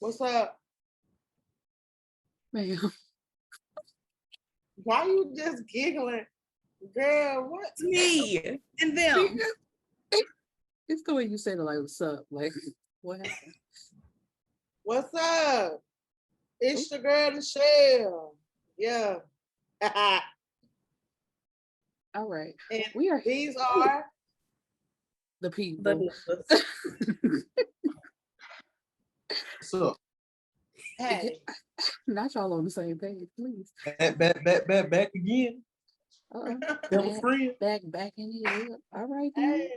What's up? Ma'am. Why you just giggling? Girl, what's me and them? It's the way you said it, like, what's up? Like, what happened? What's up? It's your girl, Michelle. Yeah. All right. And we are these are the people. So, hey. Not y'all on the same page, please. Back again. Friend. Back in here. All right, then. Hey.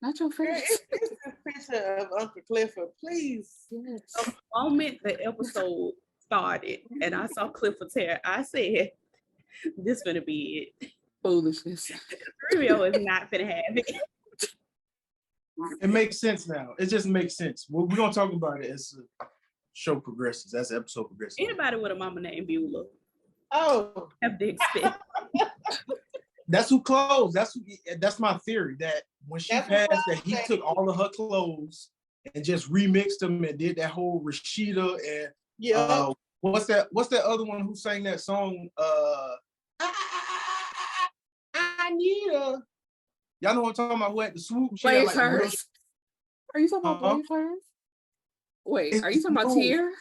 Not your face. It's a picture of Uncle Clifford, please. Yes. The moment the episode started and I saw Clifford's hair, I said, this gonna be it. Foolishness. Rio is not gonna have it. It makes sense now. It just makes sense. We're gonna talk about it as the show progresses, as the episode progresses. Anybody with a mama named Beulah. Oh. Have to expect. That's who clothes. That's my theory, that when she passed, that he took all of her clothes and just remixed them and did that whole Rashida and what's that other one who sang that song? I need a. Y'all know what I'm talking about? Who had the swoop? Blaze hers. Are you talking about Blaze hers? Wait, are you talking about Tier?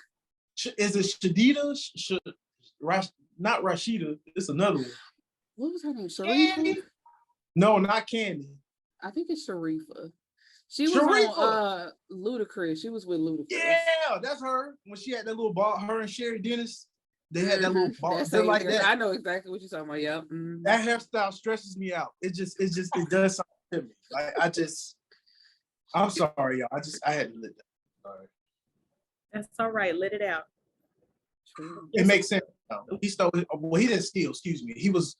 Is it Shadida? Not Rashida. It's another one. What was her name? Sharifa? No, not Candy. I think it's Sharifa. She was on Ludacris. She was with Ludacris. Yeah, that's her. When she had that little ball, her and Sherry Dennis, they had that little ball. Like that. I know exactly what you're talking about. Yeah. Mm-hmm. That hairstyle stresses me out. It does something to me. Like I'm sorry, y'all. I had to let that. Sorry. That's all right. Let it out. It makes sense. He stole. Well, he didn't steal. Excuse me. He was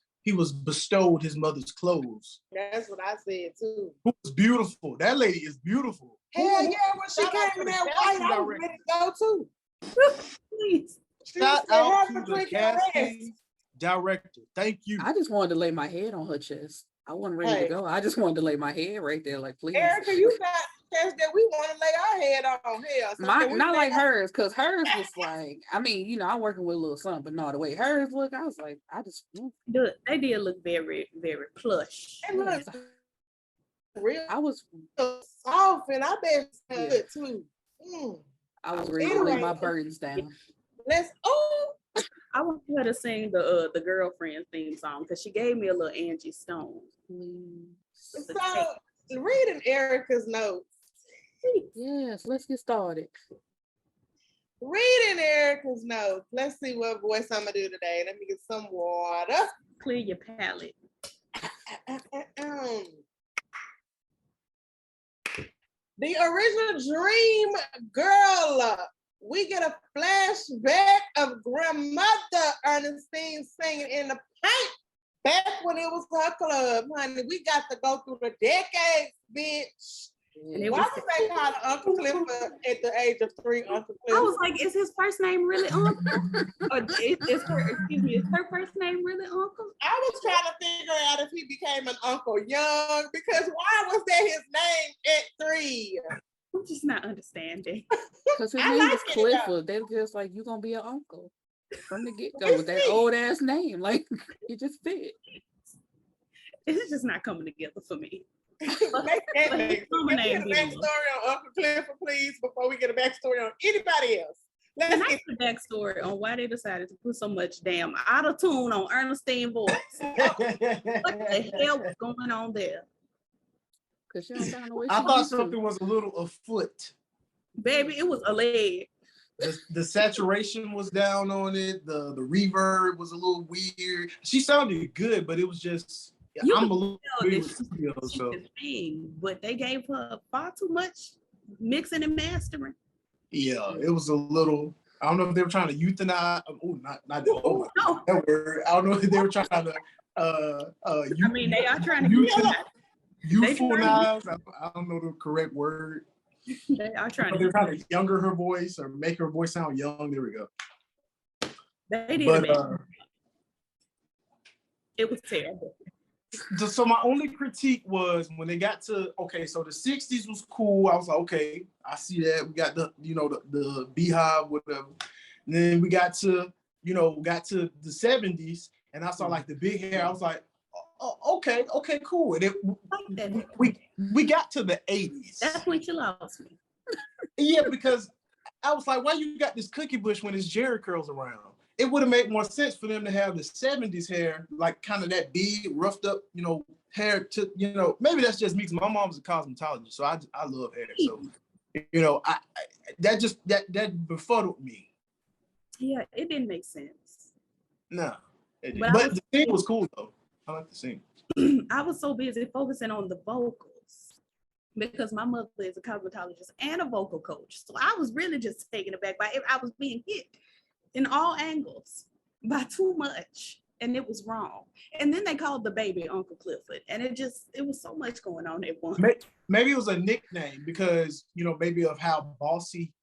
bestowed his mother's clothes. That's what I said too. Who was beautiful. That lady is beautiful. Hell yeah, when she came in that white, I was ready to go too. Please. Shout out to the casting director. Thank you. I just wanted to lay my head on her chest. I wasn't ready to go. I just wanted to lay my head right there, like, please. Erica, you got chest that we want to lay our head on here. So not like hers, because hers was like, I mean, I'm working with a little something, but no, the way hers look, I was like, they did look very, very plush. It looks real. I was soft, and I bet good too. I was ready to lay my burdens down. I want her to sing the girlfriend theme song because she gave me a little Angie Stone. So, reading Erica's notes. Yes, let's get started. Reading Erica's notes. Let's see what voice I'm gonna do today. Let me get some water. Clear your palate. The original Dream Girl. We get a flashback of grandmother Ernestine singing in the paint back when it was her club, honey. We got to go through the decades, bitch. Why was they call Uncle Clifford at the age of 3 Uncle Clifford? I was like, is his first name really Uncle? Or is her first name really Uncle? I was trying to figure out if he became an Uncle Young, because why was that his name at 3? I'm just not understanding. Because his name is Clifford. They're just like, you're going to be an uncle from the get-go with that old-ass name. Like, it just fit. It's just not coming together for me. Give me a backstory on Uncle Clifford, please, before we get a backstory on anybody else. Let's get the backstory on why they decided to put so much damn auto-tune on Ernestine voice. What the hell was going on there? I thought something was a little afoot. Baby, it was a leg. The saturation was down on it. The reverb was a little weird. She sounded good, but it was just I'm a little weird with studio, so. But they gave her far too much mixing and mastering. Yeah, it was a little. I don't know if they were trying to euthanize. That word. I don't know if they were trying to. I mean, they are trying to euphonize. I don't know the correct word. They are trying to. They're trying to younger her voice or make her voice sound young. There we go. They did, but it was terrible. So my only critique was when they got to, okay, so the 60s was cool. I was like, okay, I see that. We got the beehive, whatever. And then we got to the 70s, and I saw like the big hair. I was like, oh, okay, cool. And we got to the 80s. That's when you lost me. Yeah, because I was like, why you got this cookie bush when it's Jerry curls around? It would have made more sense for them to have the 70s hair, like kind of that big, roughed up, hair to, maybe that's just me because my mom's a cosmetologist, so I love hair. So, that befuddled me. Yeah, it didn't make sense. No, it didn't. But the scene was cool though. I like the scene. I was so busy focusing on the vocals because my mother is a cosmetologist and a vocal coach. So I was really just taken aback by it. I was being hit in all angles by too much, and it was wrong. And then they called the baby Uncle Clifford, and it was so much going on at once. Maybe it was a nickname because, maybe of how bossy,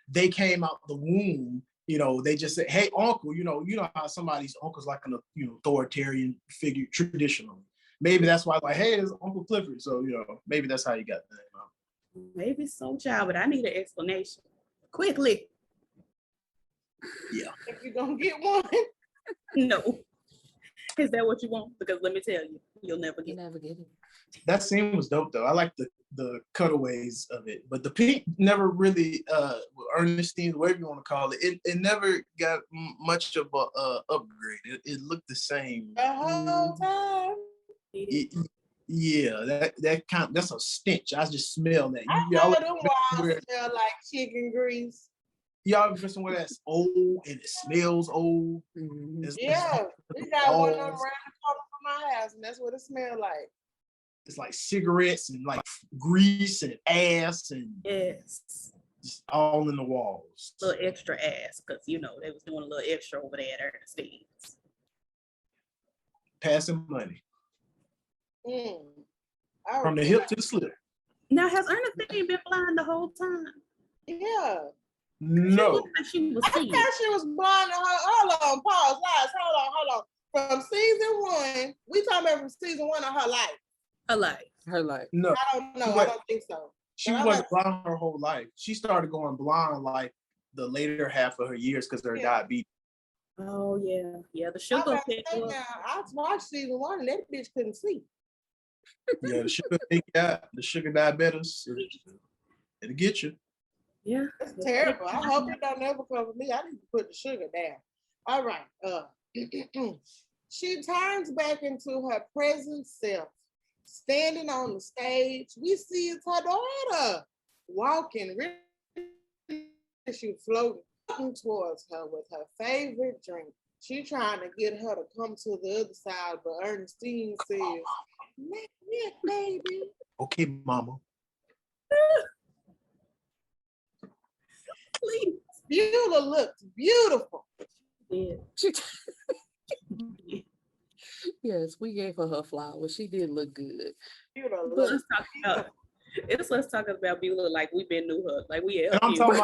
they came out the womb. They just said, "Hey, uncle." You know how somebody's uncle's like an authoritarian figure traditionally. Maybe that's why, like, hey, it's Uncle Clifford. So maybe that's how you got that. Maybe so, child, but I need an explanation quickly. Yeah. If you're gonna get one. No. Is that what you want? Because let me tell you, you'll never get it. That scene was dope though. I like the cutaways of it, but the pink never really Ernestine, whatever you want to call it, it never got much of a upgrade. It looked the same the whole time. Yeah, that's a stench. I just smell that. I know them walls smell like chicken grease. Y'all ever been somewhere that's old and it smells old? Mm-hmm. We got one of them around the corner from my house, and that's what it smells like. It's like cigarettes and like grease and ass and yes, just all in the walls. A little extra ass, because they was doing a little extra over there at Ernestine's. Passing money. From the hip to the slip. Now, has Ernestine been blind the whole time? Yeah. No. She was I thought she was blind. Hold on, pause, guys. Hold on. From season 1, we talking about from season 1 of her life. Her life. No. I don't know. I don't think so. She wasn't blind her whole life. She started going blind like the later half of her years because of her diabetes. Oh yeah. The sugar. I watched season 1 and that bitch couldn't see. Yeah, the sugar diabetes. It'll get you. Yeah, that's terrible. I hope it don't ever come with me. I need to put the sugar down. All right. She turns back into her present self, standing on the stage. We see it's her daughter walking. She floating towards her with her favorite drink. She trying to get her to come to the other side, but Ernestine says, "Nick, baby." Okay, mama. Please. Beulah looked beautiful. Yeah. Yes, we gave her flowers. She did look good. Let's talk about Beulah like we've been knew her. Like we I'm talking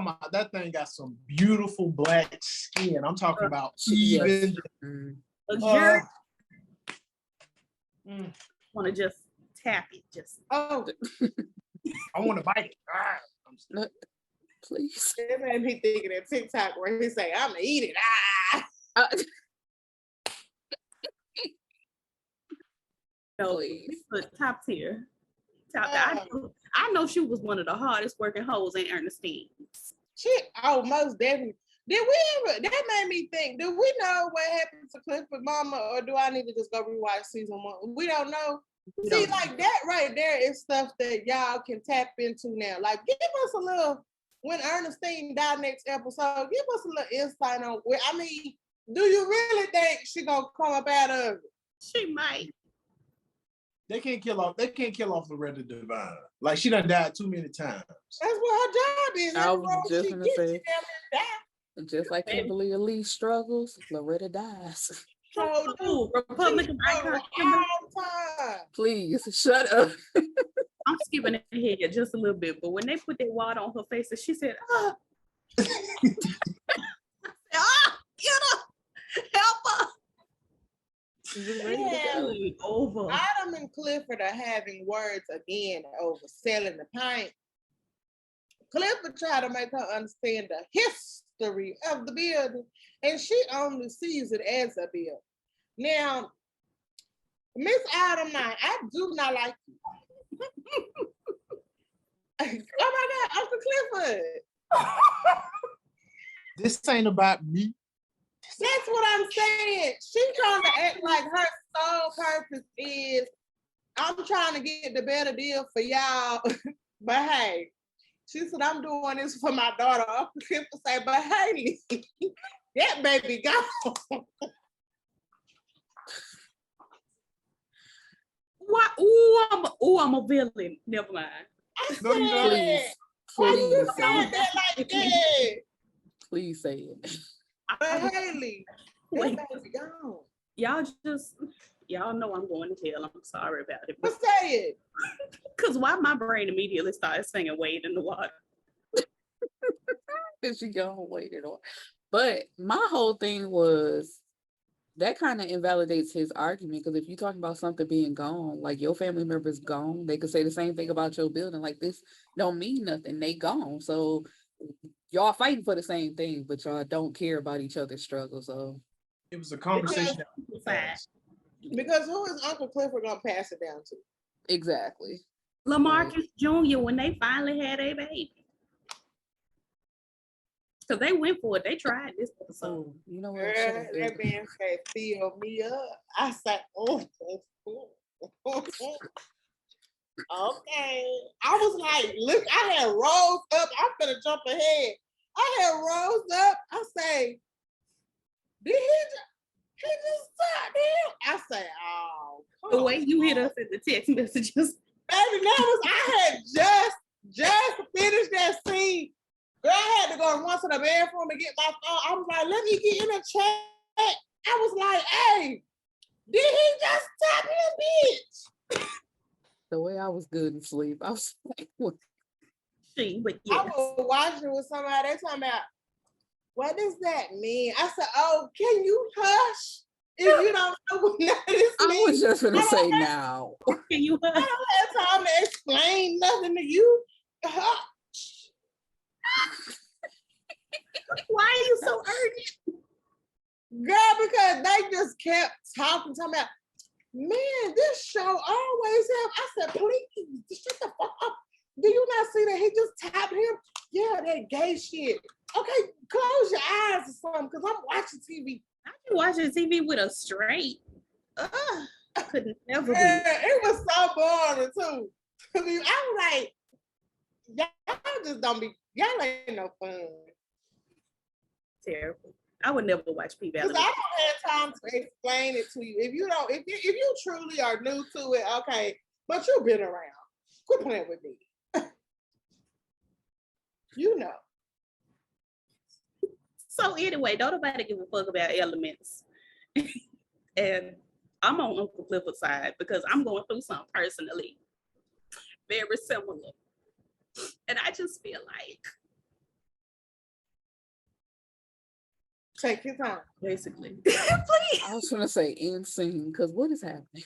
about that thing got some beautiful black skin. I'm talking about even. Want to just tap it, just. Oh. I want to bite it. Please. It made me think of that TikTok where he say, "I'm gonna eat it." No, top tier. I know she was one of the hardest working hoes in Ernestine. Most definitely. That made me think, do we know what happened to Clifford mama, or do I need to just go rewatch season 1? We don't know. See, like that right there is stuff that y'all can tap into now. Like, give us a little, when Ernestine died next episode, give us a little insight on where, do you really think she gonna come up out of it? She might. They can't kill off Loretta Devine. Like, she done died too many times. That's what her job is. I was just gonna say, just like Kimberly Elise struggles, Loretta dies. So, Republican icon. Please shut up. I'm skipping ahead just a little bit, but when they put that water on her face, and she said, get her, help her. over. Adam and Clifford are having words again over selling the paint. Clifford tried to make her understand the history of the building, and she only sees it as a building. Now, Miss Adam, I do not like you. Oh my God, Uncle Clifford. This ain't about me. That's what I'm saying. She's trying to act like her sole purpose is, I'm trying to get the better deal for y'all. But hey, she said, I'm doing this for my daughter. Uncle Clifford say, but hey, that baby gone. What? I'm a villain. Never mind. No, you don't. Why you Please said that like that? Please say it. But Haley, that baby gone. Y'all know I'm going to tell. I'm sorry about it. But say it. Because why my brain immediately started singing Wade in the Water. Did she go wait it on? But my whole thing was that kind of invalidates his argument, because if you're talking about something being gone, like your family member's gone, they could say the same thing about your building. Like, this don't mean nothing. They gone. So y'all fighting for the same thing, but y'all don't care about each other's struggle. So it was a conversation. Because who is Uncle Clifford gonna pass it down to? exactly. LaMarcus Jr., when they finally had a baby. Because they went for it. They tried this episode. Oh, you know what? Girl, that man said, fill me up. I said, oh. Okay. I was like, look, I had rose up. I'm gonna jump ahead. I had rose up. I say, did he just stopped him? I say, oh. The way you hit us in the text messages. Baby, I had just finished that scene. Girl, I had to go once to the bathroom to get my phone. I was like, let me get in the chat. I was like, hey, did he just tap him, bitch? The way I was good in sleep, I was like, what? But yes. I was watching with somebody, they talking about, what does that mean? I said, oh, can you hush? If you don't know what that is, I was just gonna say now. Can you hush? I don't have time to explain nothing to you. Hush. Why are you so urgent? Girl, because they just kept talking about, man, this show always have. I said, please, shut the fuck up. Do you not see that he just tapped him? Yeah, that gay shit. Okay, close your eyes or something, because I'm watching TV. I be watching TV with a straight. I couldn't never be. It was so boring, too. I was like, y'all just don't be, y'all ain't no fun. Terrible. I would never watch PValley. Because I don't have time to explain it to you. If you truly are new to it, okay, but you've been around. Quit playing with me. You know. So anyway, don't nobody give a fuck about elements. And I'm on Uncle Clifford's side because I'm going through something personally very similar. And I just feel like, take your time. basically. I Please. was gonna say insane, because what is happening?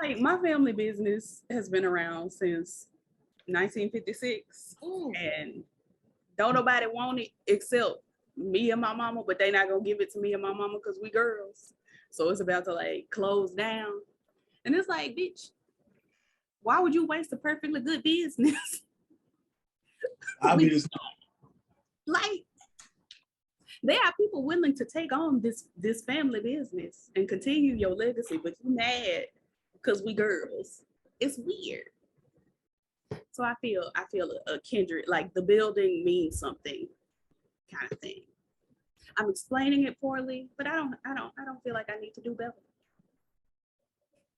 Like, my family business has been around since 1956. And don't nobody want it except me and my mama, but they not gonna give it to me and my mama because we girls. So it's about to like close down. And it's like, bitch, why would you waste a perfectly good business? Like, there are people willing to take on this family business and continue your legacy, but you mad because we girls. It's weird. So I feel a kindred, like the building means something kind of thing. I'm explaining it poorly, but I don't feel like I need to do better.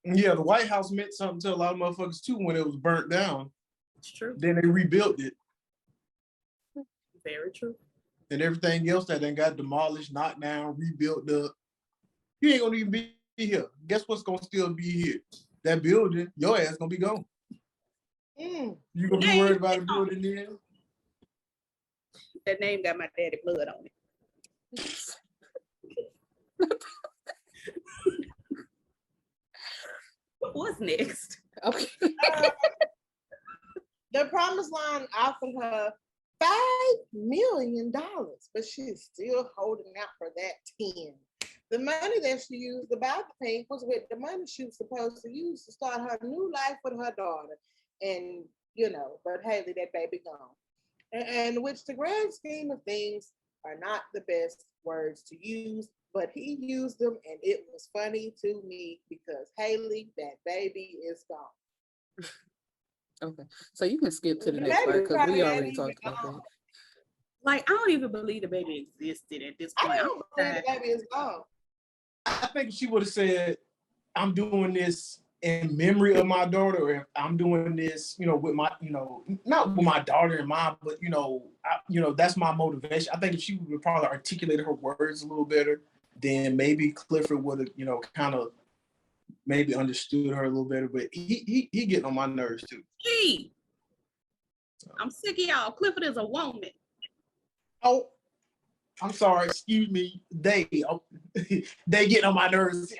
Yeah, the White House meant something to a lot of motherfuckers too when it was burnt down. It's true. Then they rebuilt it. Very true. And everything else that then got demolished, knocked down, rebuilt up. You ain't gonna even be here. Guess what's gonna still be here? That building, your ass gonna be gone. You gonna be worried about a building then? That name got my daddy blood on it. Who's next? Okay. The Promised Land offered her $5 million, but she's still holding out for that 10. The money that she used to buy the pink was with the money she was supposed to use to start her new life with her daughter. And, but Haley, that baby gone. And which the grand scheme of things are not the best words to use, but he used them and it was funny to me because Haley, that baby is gone. Okay, so you can skip to the next part because we already talked about that. Like, I don't even believe the baby existed at this point. I don't believe the baby is gone. I think she would have said, I'm doing this in memory of my daughter, or I'm doing this, with my, not with my daughter in mind, but, that's my motivation. I think if she would probably articulate her words a little better, then maybe Clifford would have, kind of maybe understood her a little better, but he getting on my nerves too. Gee, I'm sick of y'all. Clifford is a woman. Oh, I'm sorry. Excuse me. They getting on my nerves.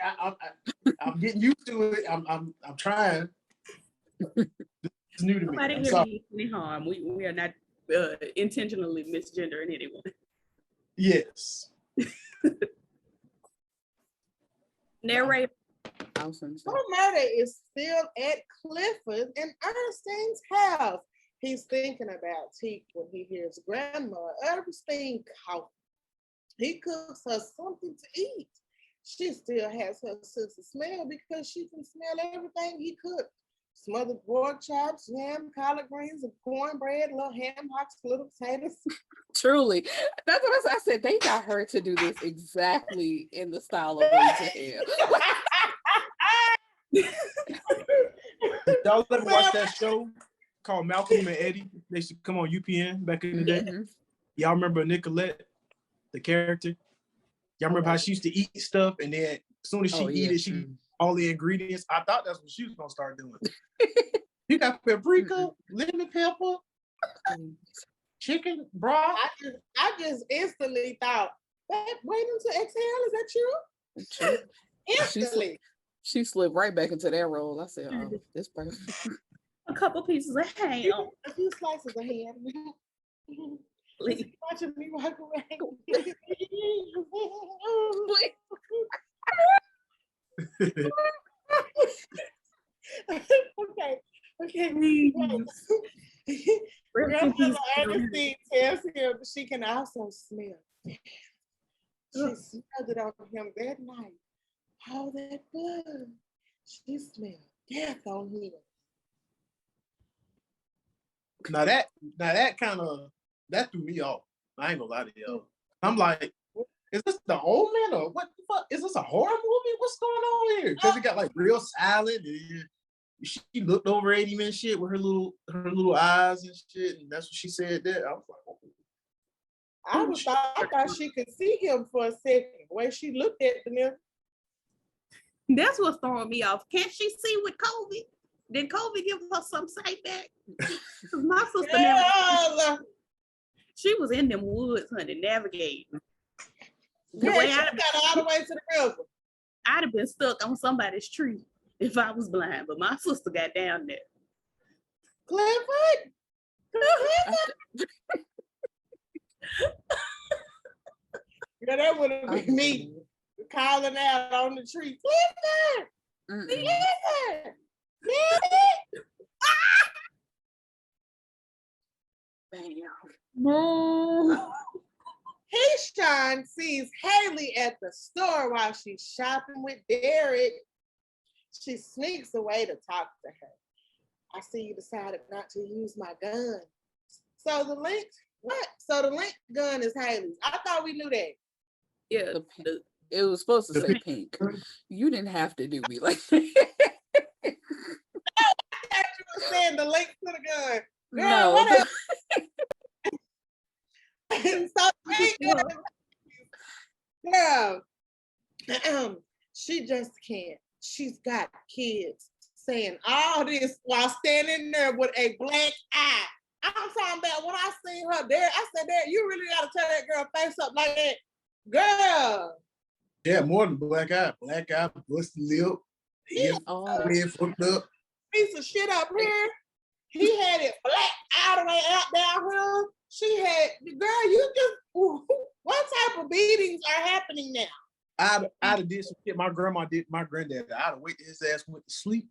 I'm getting used to it. I'm trying. It's new to me. Nobody here means any harm. We are not intentionally misgendering anyone. Yes. Narrator. Her murder is still at Clifford and Ernestine's house. He's thinking about Teak when he hears Grandma Ernestine coughing. He cooks her something to eat. She still has her sense of smell because she can smell everything he cooked. Smothered pork chops, yam, collard greens, and cornbread, little ham hocks, little potatoes. Truly. That's what I said. They got her to do this exactly in the style of Raising Hell. Y'all ever watch that show called Malcolm and Eddie? They used to come on UPN back in the day. Mm-hmm. Y'all remember Nicolette, the character? Y'all remember how she used to eat stuff and then as soon as she eat it, she all the ingredients? I thought that's what she was gonna start doing. You got paprika, lemon pepper, chicken broth. I just instantly thought, waiting to exhale, is that true? Instantly. She slipped right back into that role. I said, oh, this person. A couple pieces of ham. A few slices of ham. Please. Watching me walk away. Okay. Grandmother Ernestine tells him she can also smell. She smelled it on him that night. All that blood. She smelled death on him. Now that kind of that threw me off. I ain't gonna lie to y'all. I'm like, is this the Omen or what the fuck? Is this a horror movie? What's going on here? Because it got like real silent. She looked over at him and shit with her little eyes and shit, and that's what she said there. I was like, oh. I thought she could see him for a second. The way she looked at him. That's what's throwing me off. Can't she see with COVID? Did COVID give her some sight back? My sister never. She was in them woods, honey, navigating. She got all the way to the river. I'd have been stuck on somebody's tree if I was blind, but my sister got down there. Clifford. Yeah, that would have been me calling out on the tree. Clifford! Clifford! No. Keyshawn sees Haley at the store while she's shopping with Derek. She sneaks away to talk to her. I see you decided not to use my gun. So the link gun is Haley's. I thought we knew that. Yeah. It was supposed to say pink. You didn't have to do me like that. I thought you were saying the link to the gun. Girl, no. What so girl, she just can't. She's got kids saying all this while standing there with a black eye. I'm talking about when I seen her there, I said, there, you really gotta tell that girl face up like that. Girl. Yeah, more than black eye, busted lip, His head fucked up. Piece of shit up here. He had it black all the way out down here. She had, girl, you just, what type of beatings are happening now? I'd have did some shit my grandma did, my granddad. I'd have waited his ass went to sleep.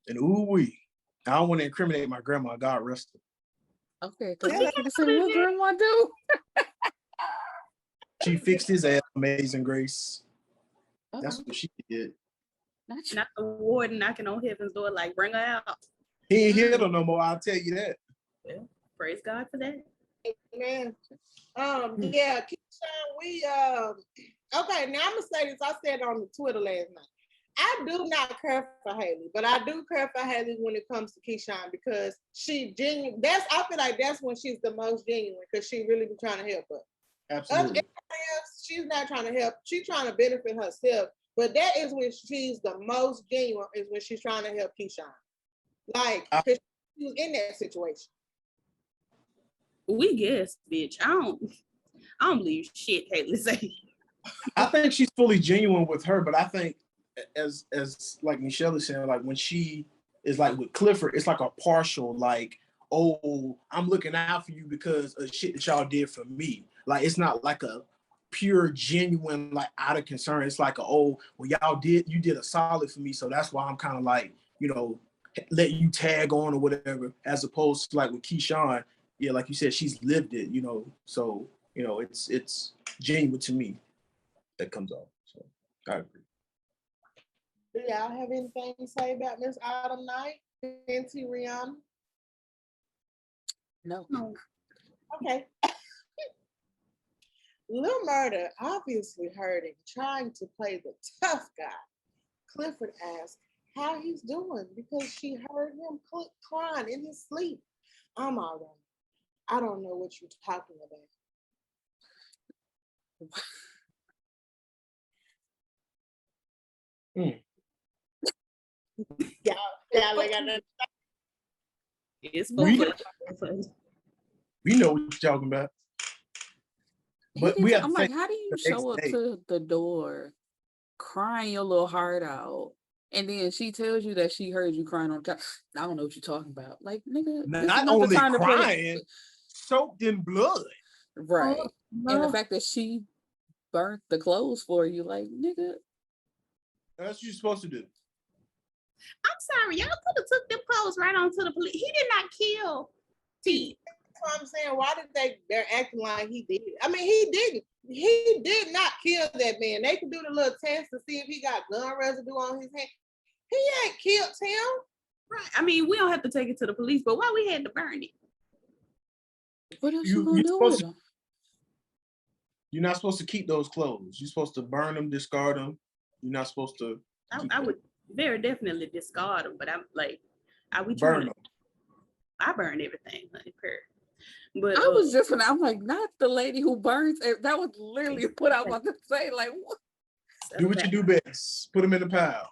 And ooh-wee. I don't want to incriminate my grandma, God rest her. Okay, because I was going to say, what grandma do? She fixed his ass, Amazing Grace. That's what she did. Not the warden knocking on heaven's door like, bring her out. He ain't here no more, I'll tell you that. Well, praise God for that. Amen. Yeah, Keyshawn, we okay, now I'm gonna say this. I said on the Twitter last night. I do not care for Haley, but I do care for Haley when it comes to Keyshawn because she genuine. I feel like that's when she's the most genuine because she really be trying to help her. Absolutely. Everybody else, she's not trying to help. She's trying to benefit herself. But that is when she's the most genuine, is when she's trying to help Keyshawn. Like, because she was in that situation. We guess, bitch. I don't believe shit Haley say. I think she's fully genuine with her, but I think as like Michelle is saying, like when she is like with Clifford, it's like a partial, like, oh, I'm looking out for you because of shit that y'all did for me. Like it's not like a pure, genuine, like out of concern. It's like, oh, well, you did a solid for me, so that's why I'm kind of like, let you tag on or whatever, as opposed to like with Keyshawn, yeah, like you said, she's lived it, so it's genuine to me that comes off. So I agree. Do y'all have anything to say about Miss Autumn Night? Fancy Rihanna? No. Okay. Lil Murda obviously hurting, trying to play the tough guy. Clifford asked how he's doing because she heard him crying in his sleep. I'm all right. I don't know what you're talking about. Y'all like I know. It's We know what you're talking about. But I'm like, how do you show up to the door crying your little heart out? And then she tells you that she heard you crying on the couch. I don't know what you're talking about. Like, nigga, not only crying, soaked in blood. Right. And the fact that she burnt the clothes for you, like, nigga. That's what you're supposed to do. I'm sorry, y'all could have took them clothes right on to the police. He did not kill T. That's what I'm saying. Why did they're acting like he did? I mean, he didn't. He did not kill that man. They can do the little test to see if he got gun residue on his hand. He ain't killed him. Right. I mean, we don't have to take it to the police, but why we had to burn it? What else you gonna do with them? You're not supposed to keep those clothes. You're supposed to burn them, discard them. You're not supposed to. I would very definitely discard them, but I'm like, are we burn trying them? I burn everything, like her. But I was just when I'm like, not the lady who burns. That was literally what I was about to say. Like, what? Do what you do best. Put them in the pile.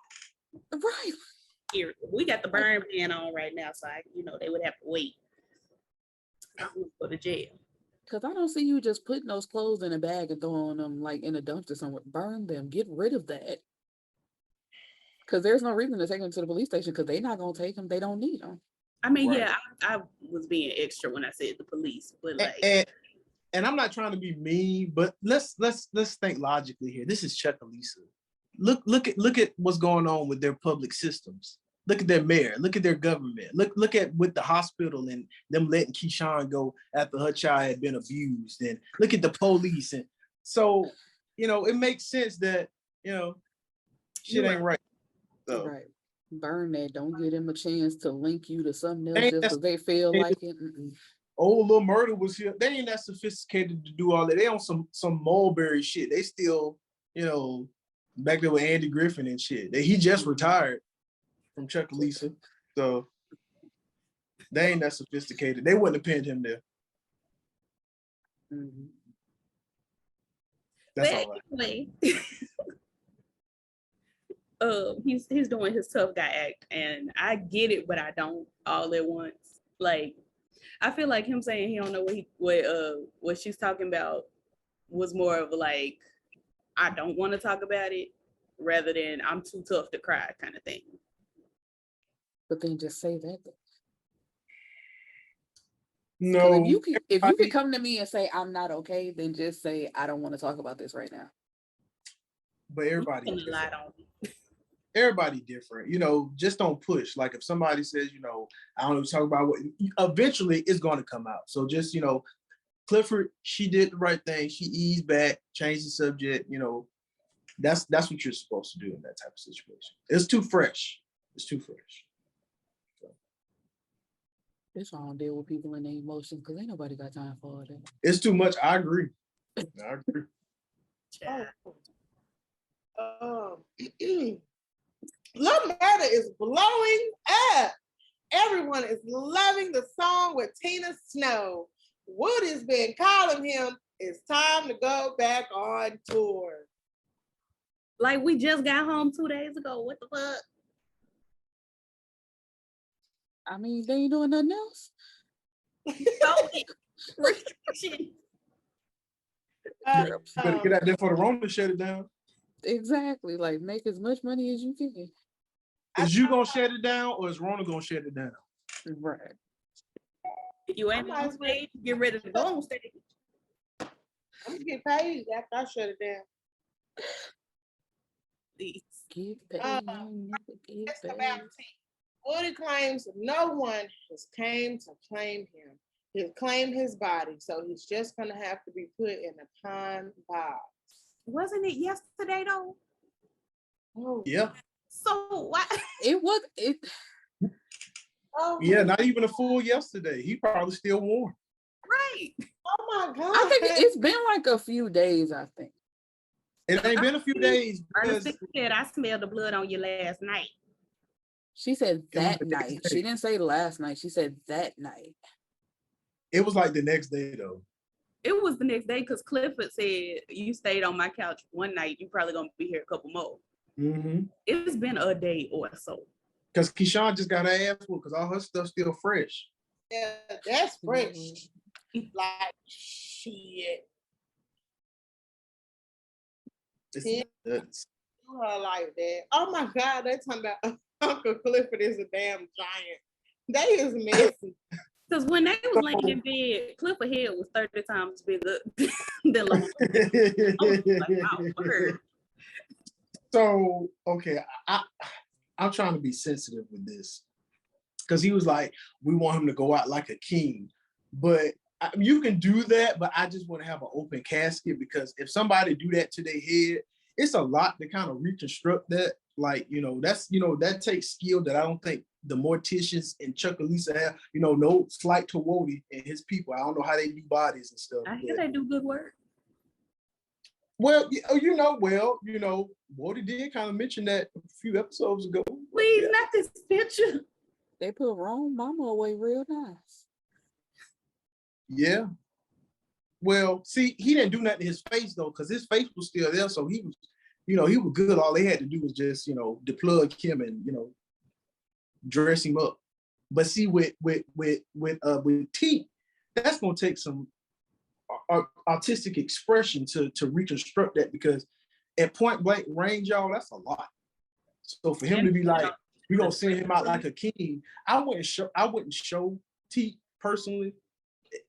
Right. Here, we got the burn ban on right now, so they would have to wait. Go to jail. Because I don't see you just putting those clothes in a bag and throwing them like in a dumpster somewhere. Burn them. Get rid of that. Because there's no reason to take them to the police station because they're not going to take them. They don't need them. I mean, Right. yeah, I was being extra when I said the police, but like, and I'm not trying to be mean, but let's think logically here. This is Chuckalisa. Look at what's going on with their public systems. Look at their mayor. Look at their government. Look at with the hospital and them letting Keyshawn go after her child had been abused. And look at the police. And so, it makes sense that shit ain't right. So. Right. Burn that. Don't give them a chance to link you to something else just because they feel like it. Oh, Lil Murda was here. They ain't that sophisticated to do all that. They on some Mulberry shit. They still, back there with Andy Griffin and shit. He just retired from Chuckalisa. So they ain't that sophisticated. They wouldn't have pinned him there. Mm-hmm. That's all right. He's doing his tough guy act, and I get it, but I don't all at once. Like, I feel like him saying he don't know what she's talking about was more of like, I don't want to talk about it. rather than I'm too tough to cry kind of thing. But then just say that. No. If you could come to me and say I'm not okay, then just say I don't want to talk about this right now. But everybody lied on me. Everybody different, just don't push. Like if somebody says, I don't know, talk about what, eventually it's going to come out. So just, Clifford, she did the right thing. She eased back, changed the subject, that's what you're supposed to do in that type of situation. It's too fresh. So. That's why I don't deal with people in their emotions, because ain't nobody got time for that. It's too much. I agree. Love Murder is blowing up. Everyone is loving the song with Tina Snow. Woody's been calling him. It's time to go back on tour. Like we just got home 2 days ago. What the fuck? I mean, they ain't doing nothing else. Restriction. You better get out there for the Rona to shut it down. Exactly. Like make as much money as you can. Is you gonna shut it down or is Rona gonna shut it down? Right. You ain't on stage, get ready to go on stage. I'm gonna get paid after I shut it down. Please. Get paid. It's about Woody claims no one has came to claim him. He'll claim his body, so he's just gonna have to be put in a pine box. Wasn't it yesterday though? Oh. Yeah. So why? It was it. Oh yeah, not even a full yesterday. He probably still warm. Right. Oh my God. I think it's been like a few days, I think. It ain't been a few days. Ernestine said, I smelled the blood on you last night. She said that night. She didn't say last night. She said that night. It was like the next day though. It was the next day because Clifford said, you stayed on my couch one night. You probably gonna be here a couple more. Mm-hmm. It's been a day or so. Because Keyshawn just got her ass whooped because all her stuff's still fresh. Yeah, that's fresh. Like shit. It's nuts. Her like that. Oh my God, they talking about Uncle Clifford is a damn giant. They is messy. Because when they was laying in bed, Clifford head was 30 times bigger than Lamar. So, okay, I'm trying to be sensitive with this. Because he was like, we want him to go out like a king. But you can do that, but I just want to have an open casket because if somebody do that to their head, it's a lot to kind of reconstruct that. Like, that takes skill that I don't think the morticians and Chuck Elisa have, no slight to Wody and his people. I don't know how they do bodies and stuff. I hear they do good work. Well, Wody did kind of mention that a few episodes ago. Please, not this picture. They put Rome Mama away real nice. Yeah. Well, see, he didn't do nothing to his face though, because his face was still there. So he was, he was good. All they had to do was just, deplug him and, dress him up. But see, with T, that's gonna take some artistic expression to reconstruct that because at point blank range, y'all, that's a lot. So for him to be like, we're gonna send him out like a king, I wouldn't show T personally.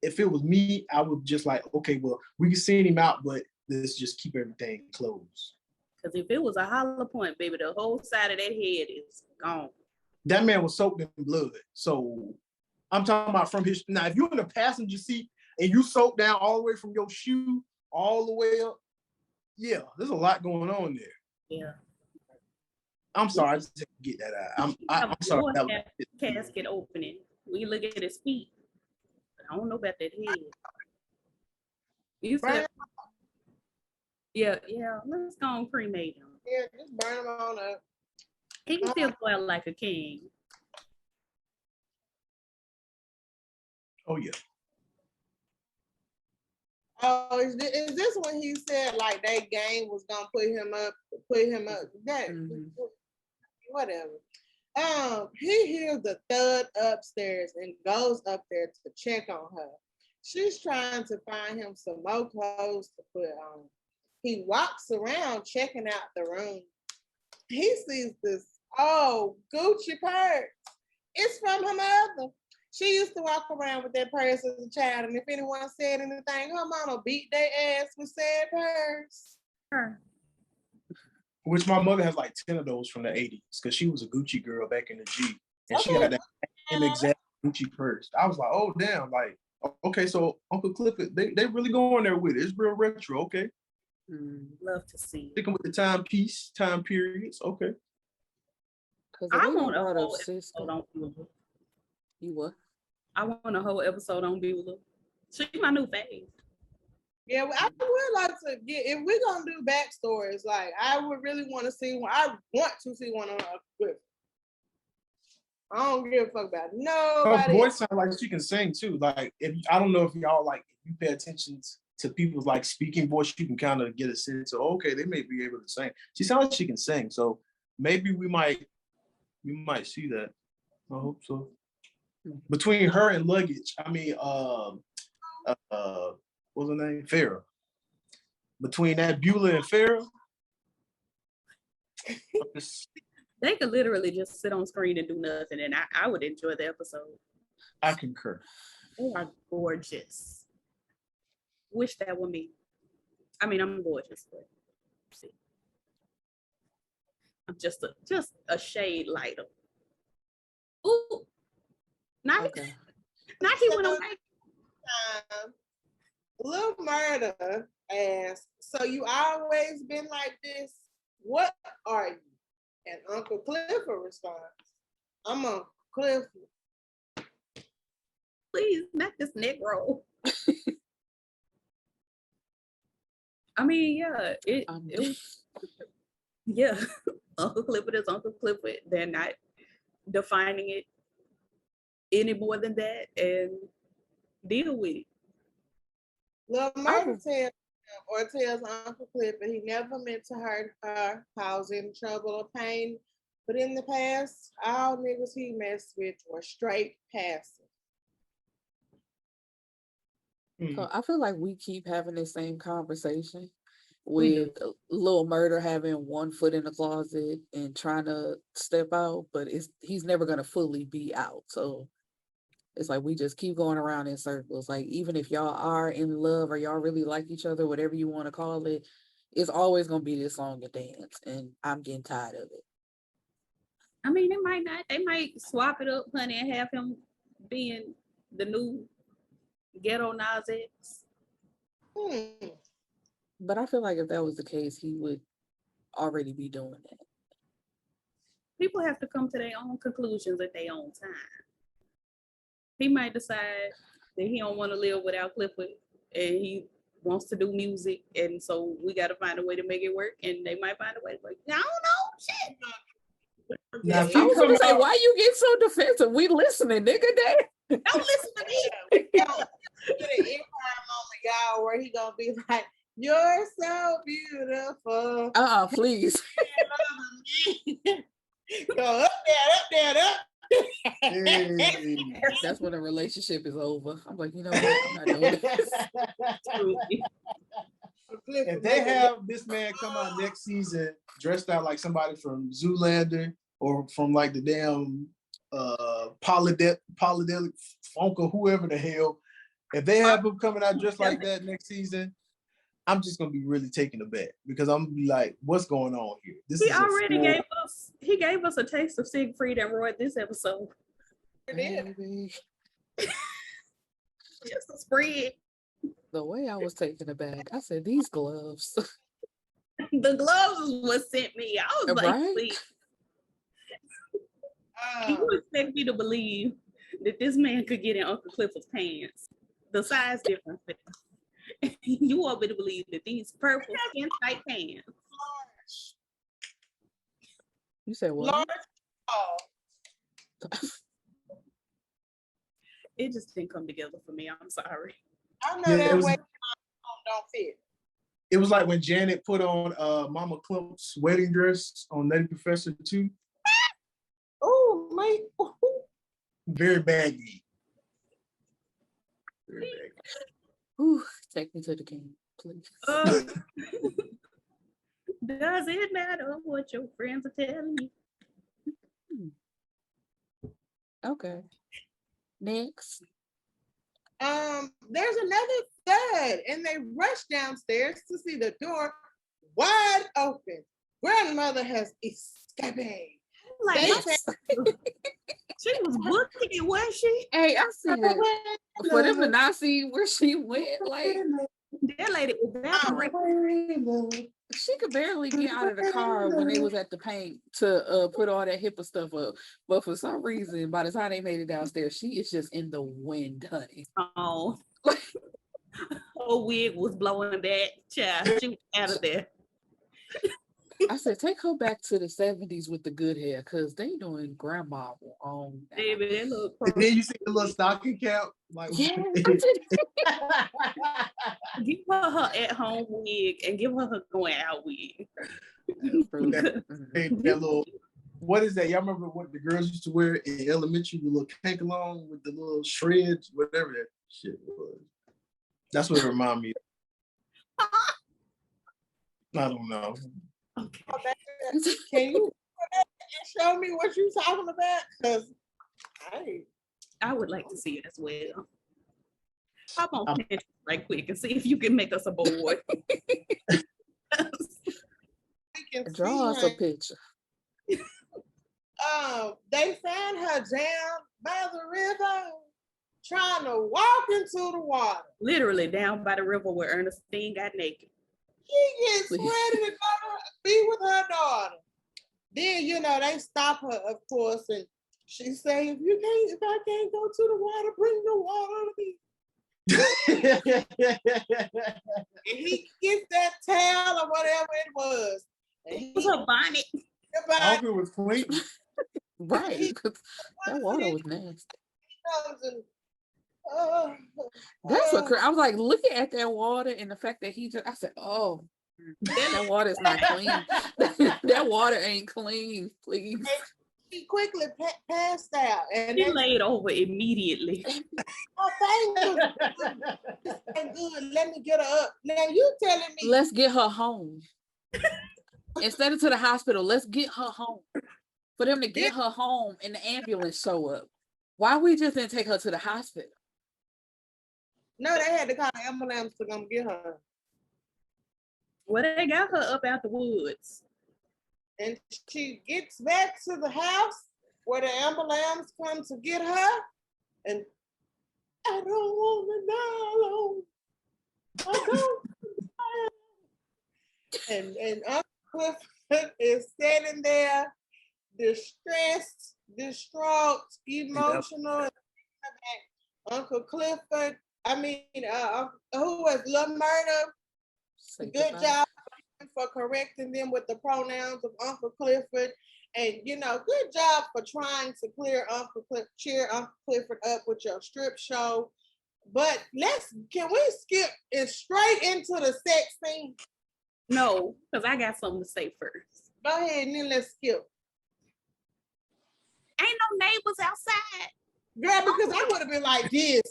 If it was me, I would just like, okay, well, we can send him out, but let's just keep everything closed. Because if it was a hollow point, baby, the whole side of that head is gone. That man was soaked in blood. So I'm talking about from his, now if you're in the passenger seat and you soak down all the way from your shoe all the way up, yeah, there's a lot going on there. Yeah. I'm sorry, I just didn't get that out. I'm sorry. Casket opening. We look at his feet. I don't know about that head. You said, yeah, let's go and cremate him. Yeah, just burn him on up. He can still go out like a king. Oh, yeah. Oh, is this when he said like that game was gonna put him up? That whatever. He hears the thud upstairs and goes up there to check on her. She's trying to find him some more clothes to put on. He walks around checking out the room. he sees this, oh, Gucci purse. It's from her mother. She used to walk around with that purse as a child, and if anyone said anything, her mama beat their ass with said purse. Which my mother has like 10 of those from the 80s, because she was a Gucci girl back in the G. And she had that same exact Gucci purse. I was like, oh, damn. Like, okay, so Uncle Clifford, they really going there with it. It's real retro, okay. Love to see. Sticking with the time periods, okay. I want a whole episode on Beulah. You what? I want a whole episode on Beulah. She's my new fave. Yeah, I would like to get, if we're gonna do backstories, like I would really want to see one. I want to see one on Clifford. I don't give a fuck about nobody. Her voice sounds like she can sing too. Like, I don't know if y'all like, if you pay attention to people's like speaking voice, you can kind of get a sense of, okay, they may be able to sing. She sounds like she can sing, so maybe we might see that. I hope so. Between her and Luggage, I mean, what's her name? Farrah. Between that Beulah and Farrah. They could literally just sit on screen and do nothing, and I would enjoy the episode. I concur. They are gorgeous. Wish that were me. I mean, I'm gorgeous, but see. I'm just a shade lighter. Ooh, not Okay. not he went away. Lil Murder asked, so you always been like this? What are you? And Uncle Clifford responds, I'm Uncle Clifford. Please, not this neck roll. I mean, yeah, it was, yeah. Uncle Clifford is Uncle Clifford. They're not defining it any more than that, and deal with it. Lil Murder tells Uncle Clifford he never meant to hurt her, cause any trouble or pain, but in the past, all niggas he messed with were straight passive. So I feel like we keep having the same conversation with Lil Murder having one foot in the closet and trying to step out, but he's never gonna fully be out. So it's like we just keep going around in circles. Like even if y'all are in love or y'all really like each other, whatever you want to call it, it's always gonna be this song and dance, and I'm getting tired of it. I mean, it might not. They might swap it up, honey, and have him being the new ghetto Nas X. But I feel like if that was the case, he would already be doing that. People have to come to their own conclusions at their own time. He might decide that he don't want to live without Clifford and he wants to do music, and so we got to find a way to make it work, and they might find a way to work. I don't know, shit. Now, I was gonna say, why you get so defensive? We listening, nigga. Don't listen to me. Get an Empire moment, y'all, where he gonna be like, "You're so beautiful." Please. Go up there, up. Hey. That's when a relationship is over. I'm like, you know what? I'm not doing this. If they have this man come out next season dressed out like somebody from Zoolander or from like the damn Polydelic Funk or whoever the hell, if they have him coming out just like that next season, I'm just gonna be really taken aback because I'm gonna be like, what's going on here? He already gave us a taste of Siegfried and Roy this episode. Baby. Just a spread. The way I was taken aback, I said, these gloves. The gloves is what sent me. I was like, right? please. You expect me to believe that this man could get in Uncle Clifford's pants? The size difference. You want me to believe that these purple skin tight pants? You said what? It just didn't come together for me. I'm sorry. I know that way don't fit. It was like when Janet put on Mama Clump's wedding dress on Nutty Professor 2. Oh, my. Very baggy. Very baggy. Ooh, take me to the game, please. Does it matter what your friends are telling you? Okay. Next. There's another thud, and they rush downstairs to see the door wide open. Grandmother has escaped. Like, she was booking it, wasn't she? Hey, I said, for them to not see where she went, like, that lady evaporated. she could barely get out of the car when they was at the paint to put all that HIPAA stuff up. But for some reason, by the time they made it downstairs, she is just in the wind, honey. Oh, her wig was blowing back. Child, she was out of there. I said, take her back to the 70s with the good hair, because they doing grandma on. Baby, that look. And then you see the little stocking cap. Like, Yeah. Give her at-home wig and give her going out wig. that little, what is that? Y'all remember what the girls used to wear in elementary? The little cake along with the little shreds, whatever that shit was. That's what it reminded me of. I don't know. Okay. Can you show me what you're talking about? Because I would like to see it as well. Hop on Pinterest right quick and see if you can make us a board. Draw us a picture. They found her down by the river, trying to walk into the water. Literally down by the river where Ernestine got naked. She gets ready to go be with her daughter. Then, they stop her, of course, and she say, if I can't go to the water, bring the water to me. And he gets that towel or whatever it was. It was her bonnet. I hope it was clean. Right. That water was nasty. That's what I was like, looking at that water and the fact that I said, oh, that water is not clean. That water ain't clean, please. He quickly passed out. And she laid over immediately. Oh, thank you. Good. Let me get her up. Now you telling me. Let's get her home. Instead of to the hospital, let's get her home. For them to get her home and the ambulance show up. Why we just didn't take her to the hospital? No, they had to call the ambulance to come get her. Well, they got her up out the woods. And she gets back to the house where the ambulance comes to get her. And I don't want to die alone. I don't and Uncle Clifford is standing there, distressed, distraught, emotional. Yep. Uncle Clifford, who was Little Murder? Good job for correcting them with the pronouns of Uncle Clifford. And, good job for trying to cheer Uncle Clifford up with your strip show. But can we skip it straight into the sex scene? No, because I got something to say first. Go ahead and then let's skip. Ain't no neighbors outside. Girl, because I would have been like this.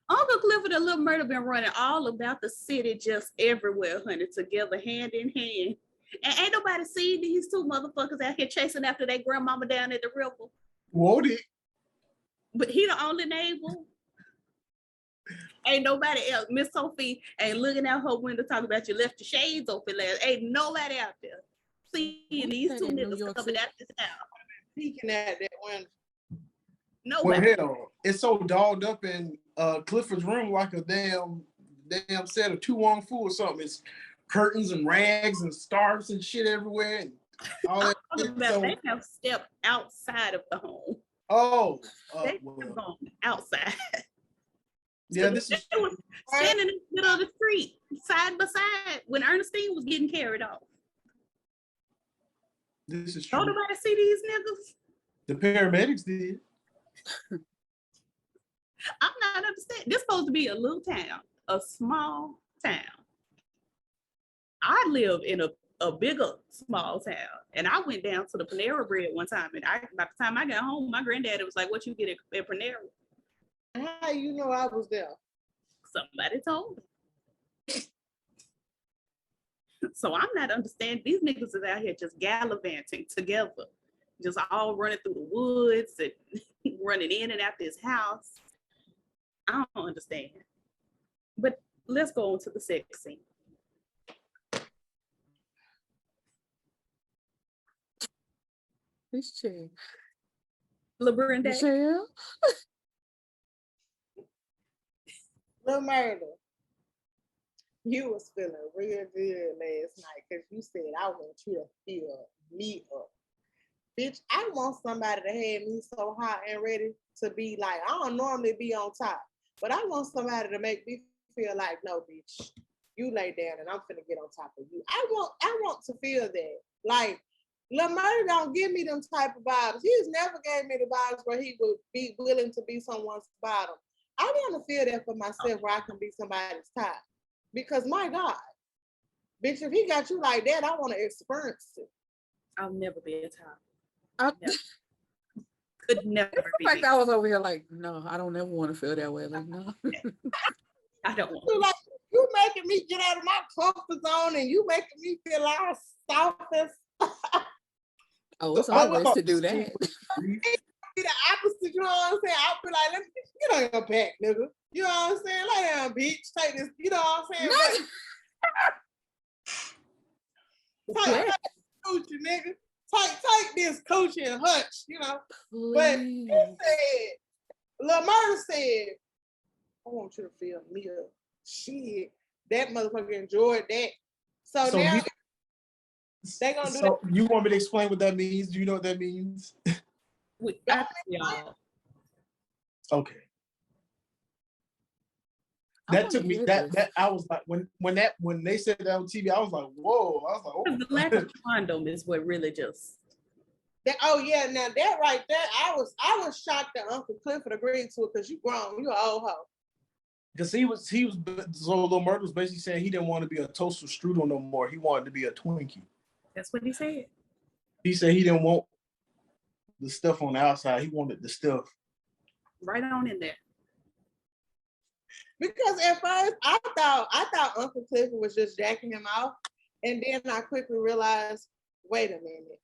Uncle Clifford and Little Murder been running all about the city, just everywhere, honey, together, hand in hand. And ain't nobody seen these two motherfuckers out here chasing after their grandmama down at the river. Won't it? But he the only neighbor. Ain't nobody else. Miss Sophie ain't looking out her window talking about you left your shades open last. Ain't nobody out there seeing these two niggas coming out this house. Peeking at that one. Nobody. Well, hell, it's so dolled up in Clifford's room like a damn set of 2 Wong Fu or something. It's curtains and rags and scarves and shit everywhere and all that. They have stepped outside of the home. Oh, they have gone outside. Yeah, so this is standing in the middle of the street, side by side, when Ernestine was getting carried off. This is true. Don't nobody see these niggas? The paramedics did. I'm not understanding. This is supposed to be a little town, a small town. I live in a bigger small town, and I went down to the Panera Bread one time, and by the time I got home, my granddaddy was like, "What you get at Panera?" How you know I was there? Somebody told me. So I'm not understanding. These niggas is out here just gallivanting together, just all running through the woods and running in and out this house. I don't understand. But let's go on to the sex scene. This chair. LeBron Day. Michelle? Lil Murder, you was feeling real good last night because you said, I want you to fill me up. Bitch, I want somebody to have me so hot and ready to be like, I don't normally be on top, but I want somebody to make me feel like, no, bitch, you lay down and I'm finna get on top of you. I want to feel that. Like, Lil Murder don't give me them type of vibes. He's never gave me the vibes where he would be willing to be someone's bottom. I want to feel that for myself where I can be somebody's top. Because my God, bitch, if he got you like that, I want to experience it. I'll never be a top. Never. Could never be. In fact, I was over here like, no, I don't ever want to feel that way. Like, no. I don't want to. Like, you making me get out of my comfort zone and you making me feel all soft and oh, it's always to do that. Be the opposite, you know what I'm saying? I'll be like, let me get on your back, nigga. You know what I'm saying? Lay down, bitch. Take this, you know what I'm saying? Take coochie, nigga. Take this coochie and hunch, you know. Please. But he said, Lil Murder said, I want you to feel me up. Shit, that motherfucker enjoyed that. So now they gonna do that. You want me to explain what that means? Do you know what that means? Okay. That took me that I was like when they said that on TV, I was like, whoa. I was like, oh. The lack of condom is what really just oh yeah, now that right there, I was shocked that Uncle Clifford agreed to it because you grown, you an old hoe. Because he was so Lil Murder was basically saying he didn't want to be a toaster strudel no more. He wanted to be a Twinkie. That's what he said. He said he didn't want the stuff on the outside. He wanted the stuff right on in there. Because at first I thought Uncle Clifford was just jacking him off, and then I quickly realized, wait a minute.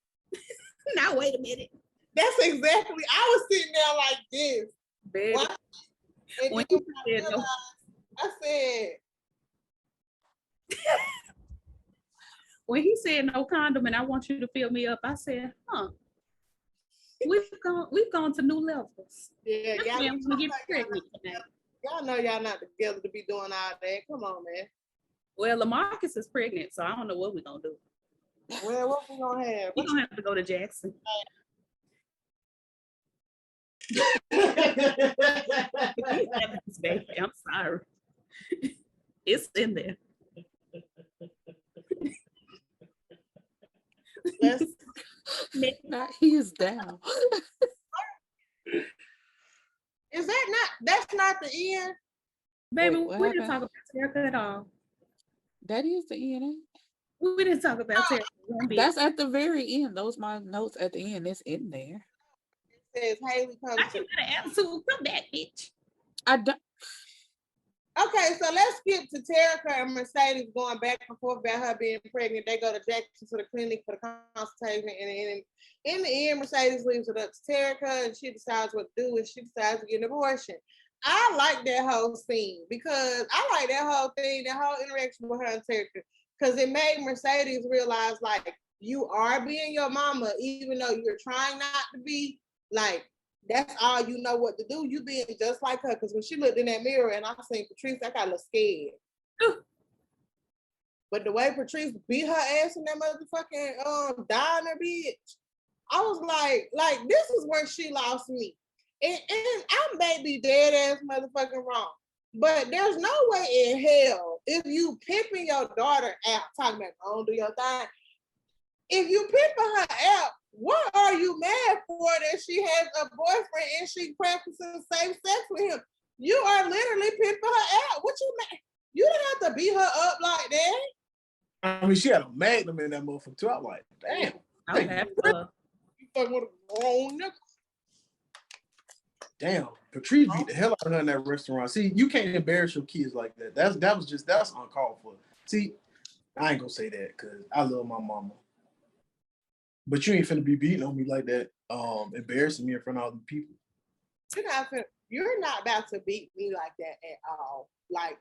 Now wait a minute. That's exactly. I was sitting there like this. Baby. When you said no. I said. When he said no condom and I want you to fill me up, I said, huh. We've gone to new levels. Yeah, y'all get pregnant tonight. Y'all know y'all not together to be doing all that. Come on, man. Well, LaMarcus is pregnant, so I don't know what we're gonna do. Well, what we gonna have? We're gonna have to go to Jackson. Baby, I'm sorry. It's in there. He is down. Is that's not the end? Baby, we didn't talk about Terica at all. That is the end. We didn't talk about Terica. That's at the very end. Those my notes at the end. It's in there. It says Haley comes. I can get an attitude. Come back, bitch. I don't. Okay, so let's skip to Terica and Mercedes going back and forth about her being pregnant. They go to Jackson to the clinic for the consultation, and in the end, Mercedes leaves it up to Terica, and she decides what to do, and she decides to get an abortion. I like that whole scene because I like that whole thing, that whole interaction with her and Terica, because it made Mercedes realize, like, you are being your mama, even though you're trying not to be, like, that's all you know what to do. You being just like her. Because when she looked in that mirror and I seen Patrice, I got a little scared. But the way Patrice beat her ass in that motherfucking diner, bitch, I was like, this is where she lost me. And I may be dead ass motherfucking wrong. But there's no way in hell, if you pimping your daughter out, talking about don't do your thing, if you pimping her out, what are you mad for that she has a boyfriend and she practicing safe sex with him? You are literally pimping her out. What you mad? You didn't have to beat her up like that. I mean, she had a magnum in that motherfucker too. I'm like, damn. I have to. You fucking with a grown nigga. Damn, Patrice beat the hell out of her in that restaurant. See, you can't embarrass your kids like that. That's uncalled for. See, I ain't gonna say that because I love my mama. But you ain't finna be beating on me like that, embarrassing me in front of all the people. You're not about to beat me like that at all. Like,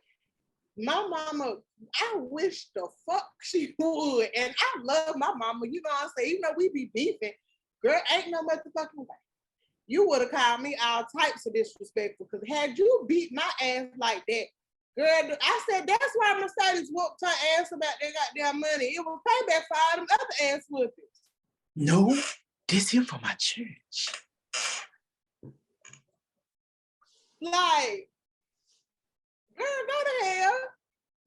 my mama, I wish the fuck she would. And I love my mama, you know what I'm saying? Even though we be beefing, girl, ain't no motherfucking way. You would have called me all types of disrespectful, because had you beat my ass like that, girl, I said, that's why Mercedes whooped her ass about that goddamn money. It was payback for all them other ass whoopings. No, this here for my church. Like, girl, go to hell.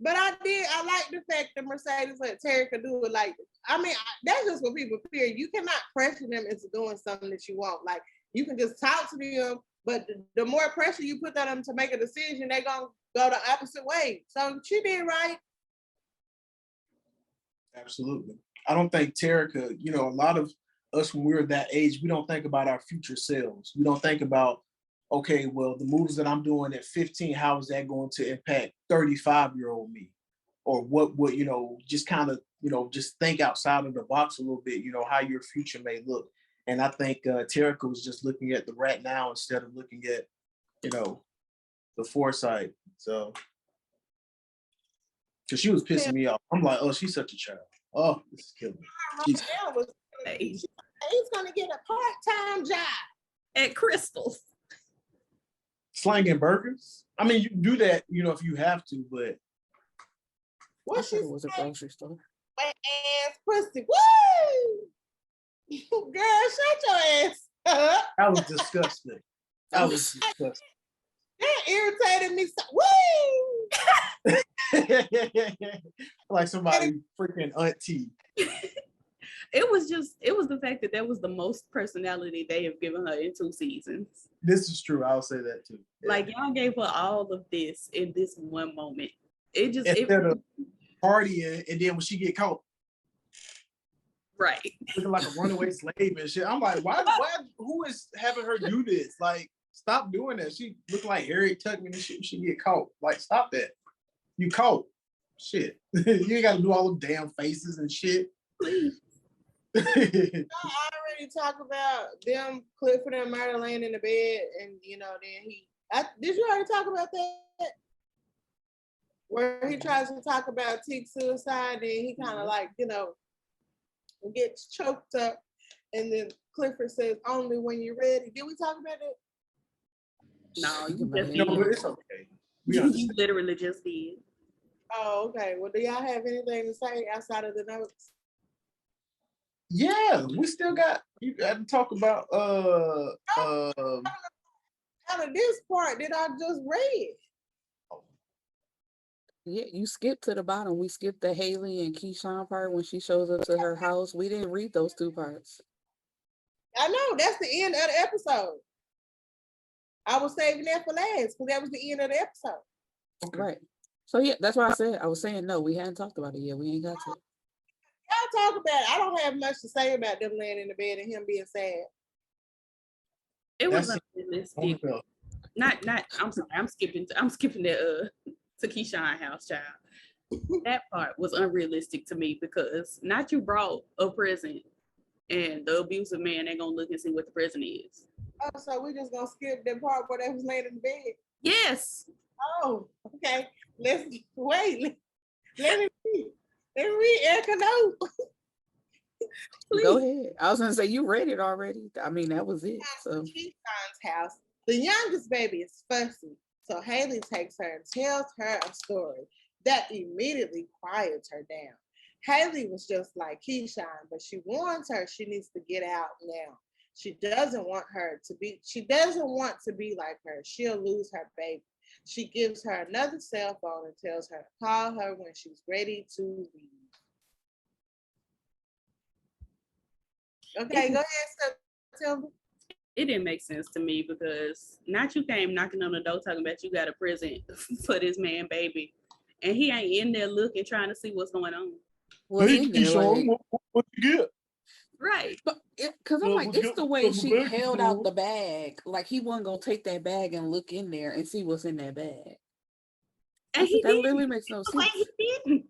But I like the fact that Mercedes let Terry could do it like this. I mean, that's just what people fear. You cannot pressure them into doing something that you want. Like, you can just talk to them, but the more pressure you put on them to make a decision, they're going to go the opposite way. So she did right. Absolutely. I don't think Terica, you know, a lot of us when we're that age, we don't think about our future selves. We don't think about, okay, well, the moves that I'm doing at 15, how is that going to impact 35-year-old me? Or what, you know, just kind of, you know, just think outside of the box a little bit, you know, how your future may look. And I think Terica was just looking at the right now instead of looking at, you know, the foresight. So, because she was pissing me off. I'm like, oh, she's such a child. Oh, this is killing me. He's going to get a part-time job at Crystal's. Slanging burgers? I mean, you can do that, you know, if you have to, but. I thought it was a grocery store. Wet ass pussy. Woo! Girl, shut your ass up. That was disgusting. That was disgusting. That irritated me so. Woo! Like somebody freaking auntie. It was the fact that was the most personality they have given her in 2 seasons. This is true. I'll say that too. Yeah. Like, y'all gave her all of this in this one moment. It just instead of partying, and then when she get caught, right, looking like a runaway slave and shit. I'm like, why? Who is having her do this? Like, stop doing that. She look like Harriet Tubman and shit. She get caught. Like, stop that. You caught. Shit. You ain't got to do all them damn faces and shit. Please. I already talked about them, Clifford and Murder laying in the bed, and you know, then did you already talk about that? Where he tries to talk about Teek's suicide, and he kind of like, you know, gets choked up, and then Clifford says, "Only when you're ready." Did we talk about it? No, you just no, but it's okay. You literally just did. Oh, okay. Well, do y'all have anything to say outside of the notes? Yeah, we still got. You got to talk about out of this part that I just read. Yeah, you skipped to the bottom. We skipped the Haley and Keyshawn part when she shows up to her house. We didn't read those 2 parts. I know, that's the end of the episode. I was saving that for last because that was the end of the episode. Okay. Right. So yeah, that's why I was saying no, we hadn't talked about it yet. We ain't got to. Y'all talk about it. I don't have much to say about them laying in the bed and him being sad. It was unrealistic. Not I'm sorry, I'm skipping the to Keyshawn house, child. That part was unrealistic to me because not you brought a present and the abusive man ain't gonna look and see what the present is. Oh, so we just gonna skip the part where they was laying in the bed? Yes. Oh, okay. Let's wait. Let me read Erica note. Go ahead. I was gonna say you read it already. I mean, that was it. So Keyshawn's house. The youngest baby is fussy, so Haley takes her and tells her a story that immediately quiets her down. Haley was just like Keyshawn, but she warns her she needs to get out now. She doesn't want to be like her. She'll lose her baby. She gives her another cell phone and tells her to call her when she's ready to leave. Okay, go ahead, September. It didn't make sense to me because not you came knocking on the door talking about you got a present for this man baby, and he ain't in there looking trying to see what's going on. Well, hey, Keyshawn, like, what you get? Right. Because I'm like, it's the way she held out the bag. Like, he wasn't going to take that bag and look in there and see what's in that bag. And that really makes no sense. He didn't.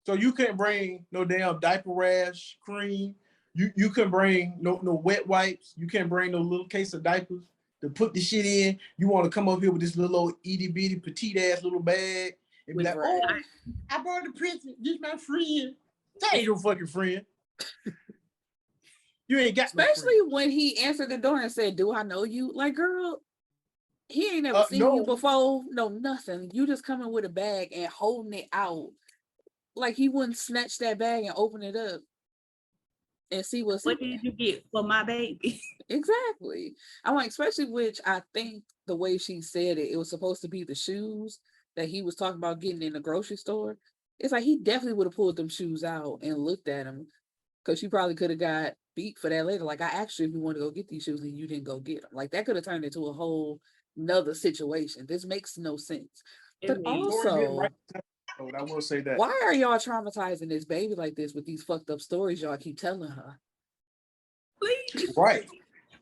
So you couldn't bring no damn diaper rash cream. You couldn't bring no wet wipes. You can't bring no little case of diapers to put the shit in. You want to come up here with this little old itty bitty petite ass little bag and be like, oh, I brought the present. This my friend. That ain't your fucking friend. You ain't got especially when he answered the door and said, "Do I know you?" Like, girl, he ain't never seen you before. No, nothing. You just coming with a bag and holding it out. Like he wouldn't snatch that bag and open it up and see what's what did you get for my baby? Exactly. I'm like, especially which I think the way she said it, it was supposed to be the shoes that he was talking about getting in the grocery store. It's like he definitely would have pulled them shoes out and looked at them, because she probably could have got beat for that later. Like, I asked you if you want to go get these shoes and you didn't go get them. Like, that could have turned into a whole nother situation. This makes no sense. But also, I will say that. Why are y'all traumatizing this baby like this with these fucked up stories y'all keep telling her? Please. Right.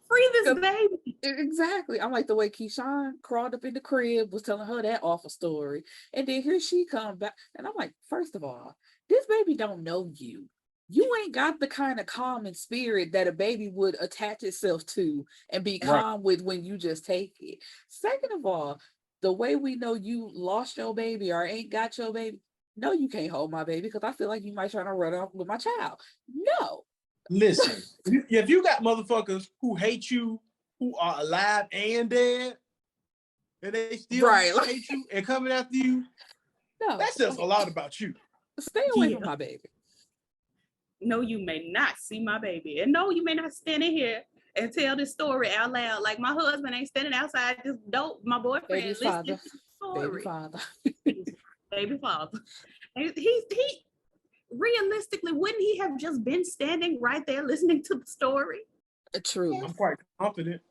Free this baby. Exactly. I'm like, the way Keyshawn crawled up in the crib was telling her that awful story. And then here she come back. And I'm like, first of all, this baby don't know you. You ain't got the kind of calm and spirit that a baby would attach itself to and be calm with when you just take it. Second of all, the way we know you lost your baby or ain't got your baby, no, you can't hold my baby because I feel like you might try to run off with my child. No. Listen, if you got motherfuckers who hate you, who are alive and dead, and they still hate you and coming after you, no, that says a lot about you. Stay away from my baby. No, you may not see my baby. And no, you may not stand in here and tell this story out loud. Like my husband ain't standing outside this dope. My boyfriend baby father. Baby father. Baby father. He realistically, wouldn't he have just been standing right there listening to the story? True. I'm quite confident.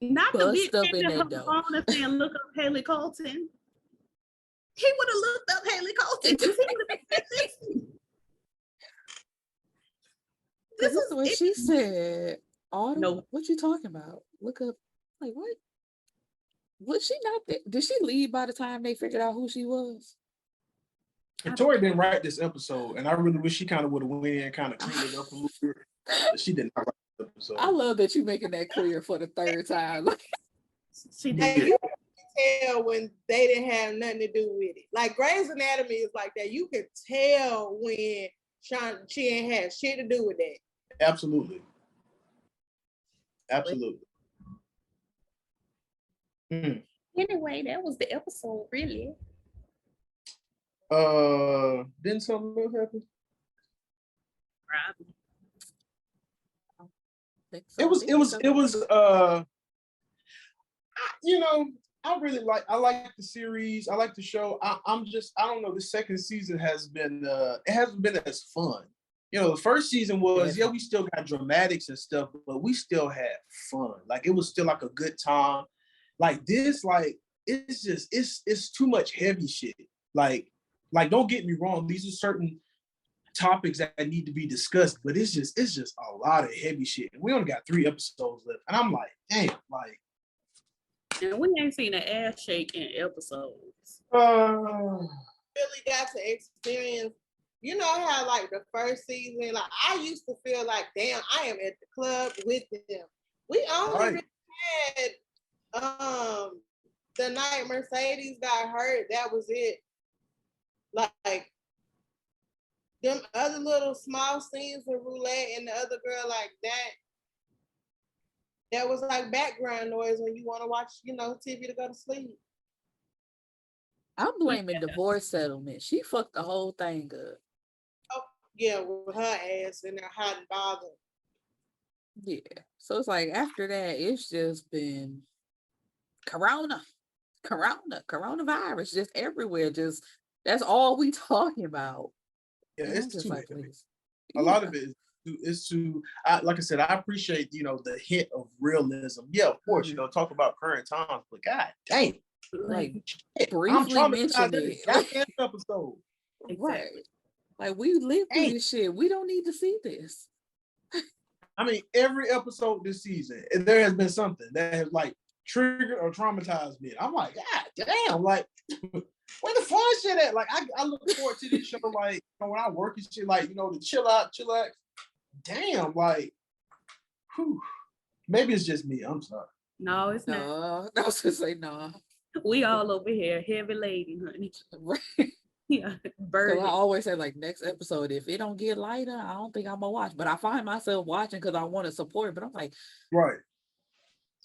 Not the bitch in her phone and saying, "Look up Haley Colton." He would have looked up Haley Colton because he would have been this is what she said. Autumn, no. What you talking about? Look up. Like, what? Was she not there? Did she leave by the time they figured out who she was? And Tori didn't write this episode, and I really wish she kind of would have went in and kind of cleaned it up a little bit. But she did not write this episode. I love that you're making that clear for the third time. She did. You can tell when they didn't have nothing to do with it. Like Grey's Anatomy is like that. You can tell when she ain't had shit to do with that. Absolutely. Absolutely. Anyway, that was the episode, really. Didn't something else happen? Probably. It was you know, I like the series. I like the show. I don't know. The second season has been it hasn't been as fun. You know, the first season was, we still got dramatics and stuff, but we still had fun. Like, it was still like a good time. Like this, like, it's just, it's too much heavy shit. Like, don't get me wrong. These are certain topics that need to be discussed, but it's just a lot of heavy shit. We only got 3 episodes left. And I'm like, damn, like. And we ain't seen an ass shake in episodes. Really got to experience. You know how, like, the first season, like, I used to feel like, damn, I am at the club with them. We only really had the night Mercedes got hurt. That was it. Like, them other little small scenes with Roulette and the other girl like that was like background noise when you want to watch, TV to go to sleep. I'm blaming divorce settlement. She fucked the whole thing up. Oh, yeah, with her ass and her hot and bothered. Yeah. So it's like after that, it's just been coronavirus, just everywhere. Just that's all we talking about. Yeah, it's just like a lot of it is to like I said, I appreciate the hint of realism. Yeah, of course, talk about current times, but god damn. Like briefly mention it. Episode. Right. Like we lived through this shit. We don't need to see this. I mean, every episode this season, there has been something that has like triggered or traumatized me. I'm like, god damn, like Where the fun shit at? Like I look forward to this show. Like when I work and shit. Like the chill out. Damn, like, whew. Maybe it's just me. I'm sorry. No, it's not. No, I was gonna say no. We all over here, heavy lady, honey. Right. Yeah, Because burden. I always say, like, next episode, if it don't get lighter, I don't think I'm gonna watch. But I find myself watching because I want to support. But I'm like, right.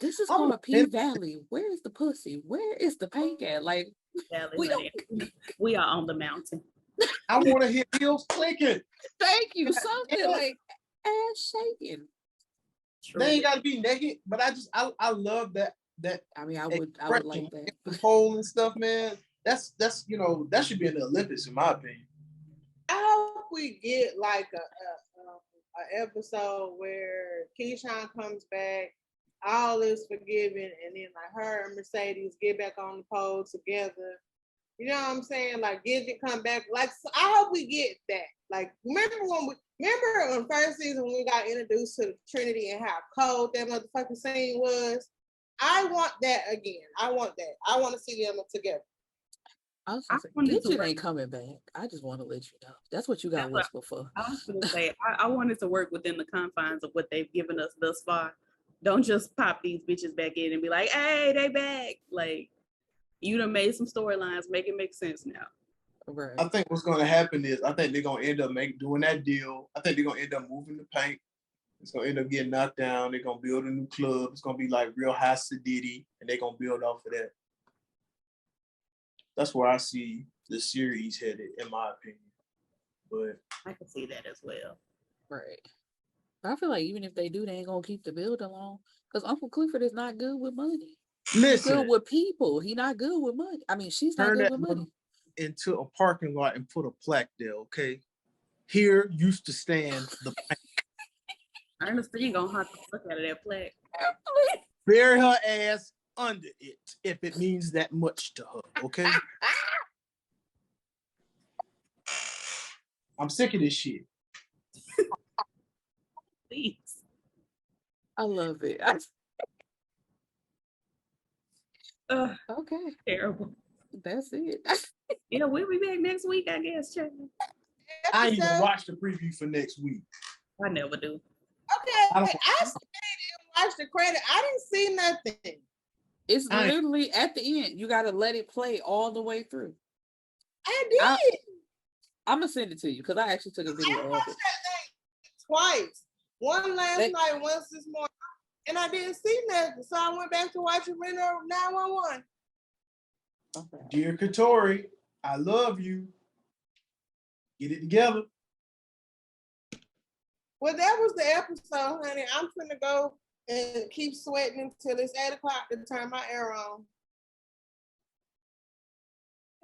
This is called PValley. Where is the pussy? Where is the pink at? Like, we are on the mountain. I want to hear heels clicking. Thank you. Something like ass shaking. They ain't gotta be naked, but I love that. I mean, I would like that. The pole and stuff, man. That's that should be in the Olympics, in my opinion. I hope we get like a episode where Keyshawn comes back, all is forgiven, and then like her and Mercedes get back on the pole together. You know what I'm saying? Like Gidget come back. Like so I hope we get that. Like remember on first season when we got introduced to Trinity and how cold that motherfucking scene was? I want that again. I want that. I want to see them together. I was gonna say, Gidget ain't coming back. I just want to let you know. That's what you got whisper for. I was gonna say I wanted to work within the confines of what they've given us thus far. Don't just pop these bitches back in and be like, hey, they back. Like you done made some storylines, make it make sense now. Right. I think what's gonna happen is I think they're gonna end up doing that deal. I think they're gonna end up moving the paint. It's gonna end up getting knocked down. They're gonna build a new club. It's gonna be like real high sedity, and they're gonna build off of that. That's where I see the series headed, in my opinion. But I can see that as well. Right. I feel like even if they do, they ain't gonna keep the build along because Uncle Clifford is not good with money. listen, He's good with people. He not good with money. I mean, she's not good with money. Into a parking lot and put a plaque there, okay? Here used to stand the bank. Ernestine gonna have to look at that plaque. Bury her ass under it if it means that much to her, okay? I'm sick of this shit. Please. I love it. Okay. Terrible. That's it. Yeah, we'll be back next week, I guess, Chuck. I ain't even watched the preview for next week. I never do. Okay, I stayed and watched the credit. I didn't see nothing. It's literally at the end. You got to let it play all the way through. I did. I'm going to send it to you because I actually took a video I of watched it. that thing twice. One last night, once this morning. And I didn't see nothing. So I went back to watching Reno 911. Okay. Dear Katori, I love you. Get it together. Well, that was the episode, honey. I'm finna go and keep sweating until it's 8 o'clock to turn my air on.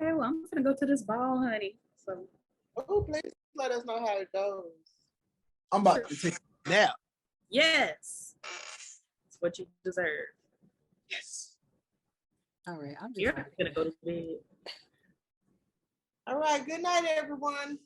Okay, well, I'm gonna go to this ball, honey. So, oh, please let us know how it goes. I'm about to take a nap. Yes, it's what you deserve. Yes. All right. I'm just You're gonna go to bed. All right. Good night, everyone.